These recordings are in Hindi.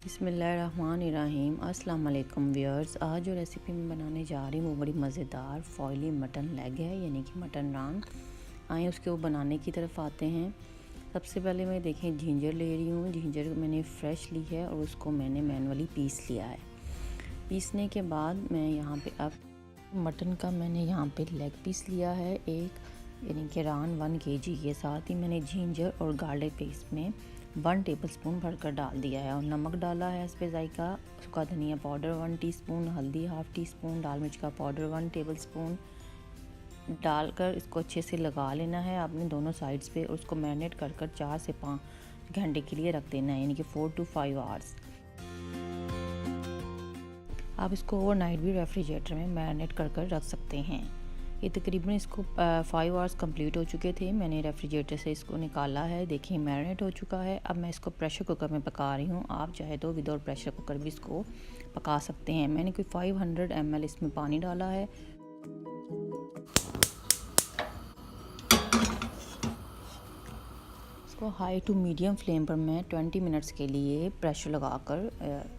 बिस्मिल्लाहिर्रहमानिर्रहीम। अस्सलाम वालेकुम व्यूअर्स। आज जो रेसिपी मैं बनाने जा रही हूँ वो बड़ी मज़ेदार फॉइली मटन लेग है, यानी कि मटन रान। आए उसके वो बनाने की तरफ आते हैं। सबसे पहले मैं देखें जिंजर ले रही हूँ। जिंजर मैंने फ़्रेश ली है और उसको मैंने मैनुअली पीस लिया है। पीसने के बाद मैं यहाँ पे अब मटन का मैंने यहाँ पे लेग पीस लिया है एक, यानी कि रान 1 kg के साथ ही मैंने जिंजर और गार्लिक पेस्ट में 1 टेबलस्पून भरकर डाल दिया है और नमक डाला है इस पे जायका, सूखा धनिया पाउडर 1 टीस्पून, हल्दी 1/2 टीस्पून, लाल मिर्च का पाउडर 1 टेबलस्पून डालकर इसको अच्छे से लगा लेना है आपने दोनों साइड्स पे और उसको मैरिनेट कर 4 से 5 घंटे के लिए रख देना है, यानी कि 4 to 5 आवर्स। आप इसको ओवरनाइट भी रेफ्रिजरेटर में मैरिनेट कर रख सकते हैं। ये तकरीबन इसको 5 आवर्स कंप्लीट हो चुके थे। मैंने रेफ्रिजरेटर से इसको निकाला है, देखिए मैरिनेट हो चुका है। अब मैं इसको प्रेशर कुकर में पका रही हूँ। आप चाहे तो विदाउट प्रेशर कुकर भी इसको पका सकते हैं। मैंने कोई 500 ml इसमें पानी डाला है। इसको हाई टू मीडियम फ्लेम पर मैं 20 मिनट्स के लिए प्रेशर लगाकर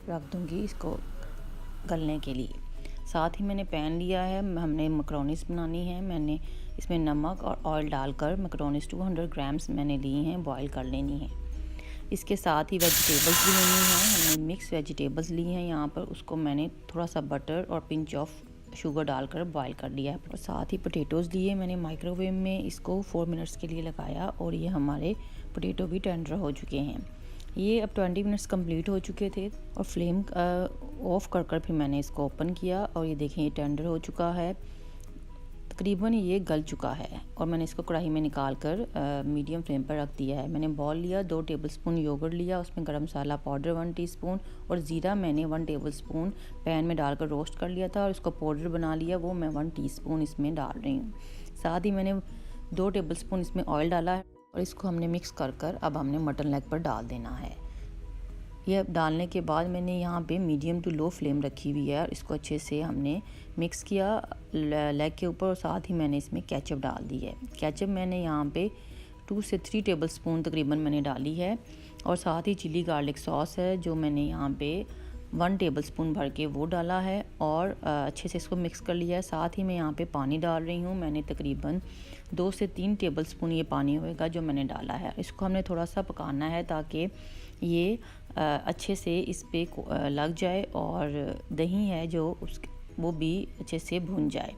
रख दूँगी इसको गलने के लिए। साथ ही मैंने पैन लिया है, हमने मैक्रोनीस बनानी है। मैंने इसमें नमक और ऑयल डालकर मैक्रोनीस 200 ग्राम्स मैंने ली हैं, बॉईल कर लेनी है। इसके साथ ही वेजिटेबल्स भी लेनी है। हमने मिक्स वेजिटेबल्स ली हैं यहाँ पर, उसको मैंने थोड़ा सा बटर और पिंच ऑफ शुगर डालकर बॉईल कर लिया है। और साथ ही पोटैटोज़ लिए मैंने माइक्रोवेव में, इसको 4 मिनट्स के लिए लगाया और ये हमारे पोटैटो भी टेंडर हो चुके हैं। ये अब 20 मिनट्स कंप्लीट हो चुके थे और फ्लेम ऑफ़ कर फिर मैंने इसको ओपन किया और ये देखें ये टेंडर हो चुका है, तकरीबन ये गल चुका है। और मैंने इसको कढ़ाई में निकाल कर मीडियम फ्लेम पर रख दिया है। मैंने बॉल लिया, 2 टेबलस्पून योगर्ट लिया, उसमें गरम मसाला पाउडर 1 टीस्पून और ज़ीरा मैंने 1 टेबलस्पून पैन में डालकर रोस्ट कर लिया था और इसको पाउडर बना लिया, वो मैं 1 टीस्पून इसमें डाल रही हूँ। साथ ही मैंने 2 टेबलस्पून इसमें ऑयल डाला है और इसको हमने मिक्स कर अब हमने मटन लेग पर डाल देना है। यह डालने के बाद मैंने यहाँ पे मीडियम टू लो फ्लेम रखी हुई है और इसको अच्छे से हमने मिक्स किया लेग के ऊपर और साथ ही मैंने इसमें केचप डाल दी है। केचप मैंने यहाँ पे 2 से 3 टेबलस्पून तकरीबन मैंने डाली है और साथ ही चिली गार्लिक सॉस है जो मैंने यहाँ पे 1 टेबलस्पून भर के वो डाला है और अच्छे से इसको मिक्स कर लिया है। साथ ही मैं यहाँ पे पानी डाल रही हूँ। मैंने तकरीबन 2 से 3 टेबलस्पून ये पानी होएगा जो मैंने डाला है। इसको हमने थोड़ा सा पकाना है ताकि ये अच्छे से इस पे लग जाए और दही है जो वो भी अच्छे से भून जाए।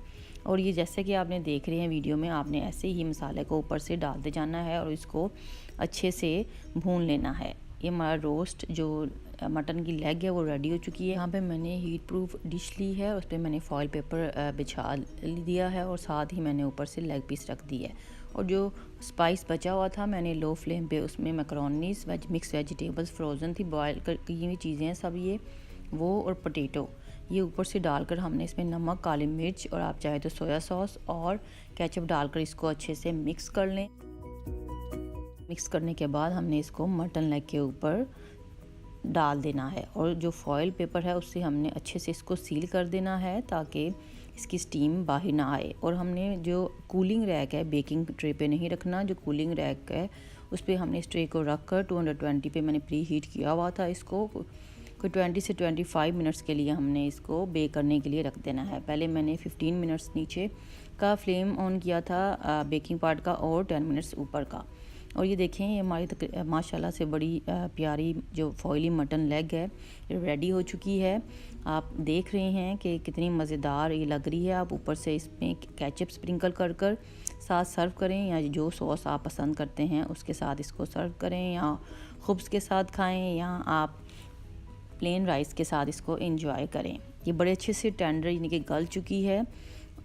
और ये जैसे कि आपने देख रहे हैं वीडियो में, आपने ऐसे ही मसाले को ऊपर से डालते जाना है और इसको अच्छे से भून लेना है। ये हमारा रोस्ट जो मटन की लेग है वो रेडी हो चुकी है। यहाँ पे मैंने हीट प्रूफ डिश ली है, उस पर मैंने फॉइल पेपर बिछा दिया है और साथ ही मैंने ऊपर से लेग पीस रख दी है। और जो स्पाइस बचा हुआ था मैंने लो फ्लेम पे उसमें मैक्रोनीस मिक्स वेजिटेबल्स फ्रोज़न थी, बॉयल की हुई चीज़ें हैं सब ये, वो और पोटैटो ये ऊपर से डालकर हमने इसमें नमक, काली मिर्च और आप चाहे तो सोया सॉस और केचप डालकर इसको अच्छे से मिक्स कर लें। मिक्स करने के बाद हमने इसको मटन लेग के ऊपर डाल देना है और जो फॉइल पेपर है उससे हमने अच्छे से इसको सील कर देना है ताकि इसकी स्टीम बाहर ना आए। और हमने जो कूलिंग रैक है, बेकिंग ट्रे पे नहीं रखना, जो कूलिंग रैक है उस पर हमने इस ट्रे को रख कर 220 पे मैंने प्री हीट किया हुआ था। इसको कोई 20 से 25 मिनट्स के लिए हमने इसको बेक करने के लिए रख देना है। पहले मैंने 15 मिनट्स नीचे का फ्लेम ऑन किया था बेकिंग पार्ट का और 10 मिनट्स ऊपर का। और ये देखें ये हमारी माशाल्लाह से बड़ी प्यारी जो फॉइली मटन लेग है रेडी हो चुकी है। आप देख रहे हैं कि कितनी मज़ेदार ये लग रही है। आप ऊपर से इसमें केचप स्प्रिंकल कर साथ सर्व करें या जो सॉस आप पसंद करते हैं उसके साथ इसको सर्व करें, या खुब्स के साथ खाएं या आप प्लेन राइस के साथ इसको एंजॉय करें। ये बड़े अच्छे से टेंडर यानी कि गल चुकी है।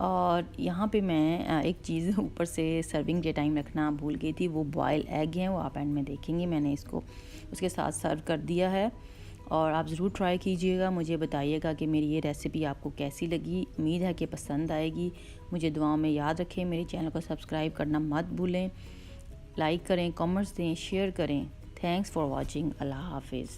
और यहाँ पे मैं एक चीज़ ऊपर से सर्विंग के टाइम रखना भूल गई थी, वो बॉयल एग हैं, वो आप एंड में देखेंगे। मैंने इसको उसके साथ सर्व कर दिया है और आप ज़रूर ट्राई कीजिएगा। मुझे बताइएगा कि मेरी ये रेसिपी आपको कैसी लगी। उम्मीद है कि पसंद आएगी। मुझे दुआओं में याद रखें। मेरे चैनल को सब्सक्राइब करना मत भूलें। लाइक करें, कमेंट्स दें, शेयर करें। Thanks for watching. अल्लाह हाफिज़।